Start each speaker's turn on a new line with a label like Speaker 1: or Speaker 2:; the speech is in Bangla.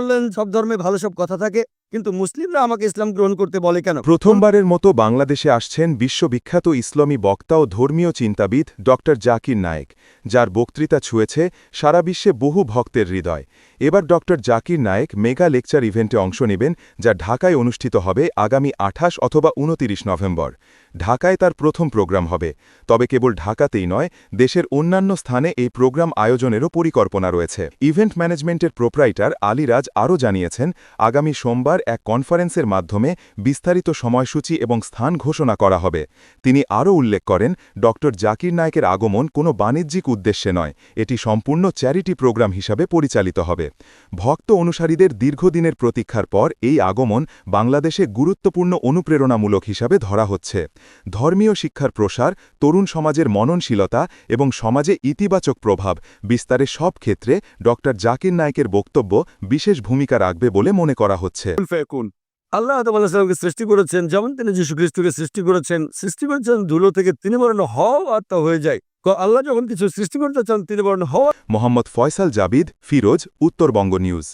Speaker 1: বললেন সব ধর্মে ভালো সব কথা থাকে, কিন্তু মুসলিমরা আমাকে ইসলাম গ্রহণ করতে বলে কেন?
Speaker 2: প্রথমবারের মতো বাংলাদেশে আসছেন বিশ্ববিখ্যাত ইসলামী বক্তা ও ধর্মীয় চিন্তাবিদ ড জাকির নায়েক, যার বক্তৃতা ছুঁয়েছে সারা বিশ্বে বহু ভক্তের হৃদয়। এবার ড জাকির নায়েক মেগা লেকচার ইভেন্টে অংশ নেবেন, যা ঢাকায় অনুষ্ঠিত হবে আগামী ২৮ অথবা ২৯ নভেম্বর। ঢাকায় তার প্রথম প্রোগ্রাম হবে, তবে কেবল ঢাকাতেই নয়, দেশের অন্যান্য স্থানে এই প্রোগ্রাম আয়োজনেরও পরিকল্পনা রয়েছে। ইভেন্ট ম্যানেজমেন্টের প্রোপ্রাইটার আলীরাজ আরও জানিয়েছেন, আগামী সোমবার এক কনফারেন্সের মাধ্যমে বিস্তারিত সময়সূচি এবং স্থান ঘোষণা করা হবে। তিনি আরও উল্লেখ করেন, ড জাকির নায়েকের আগমন কোনো বাণিজ্যিক উদ্দেশ্যে নয়, এটি সম্পূর্ণ চ্যারিটি প্রোগ্রাম হিসাবে পরিচালিত হবে। ভক্ত অনুসারীদের দীর্ঘদিনের প্রতীক্ষার পর এই আগমন বাংলাদেশে গুরুত্বপূর্ণ অনুপ্রেরণামূলক হিসাবে ধরা হচ্ছে। ধর্মীয় শিক্ষার প্রসার, তরুণ সমাজের মননশীলতা এবং সমাজে ইতিবাচক প্রভাব বিস্তারে সব ক্ষেত্রে ড জাকির নায়েকের বক্তব্য বিশেষ ভূমিকা রাখবে বলে মনে করা হচ্ছে।
Speaker 1: আল্লাহ তাআলাকে সৃষ্টি করেছেন, যেমন তিনি যীশু খ্রিস্টকে সৃষ্টি করেছেন ধুলো থেকে, তিনি বলেন হও আর তা হয়ে যায়। আল্লাহ যখন কিছু সৃষ্টি করতে চান তিনি বলেন হও।
Speaker 2: মোহাম্মদ ফয়সাল জাবিদ, ফিরোজ, উত্তরবঙ্গ নিউজ।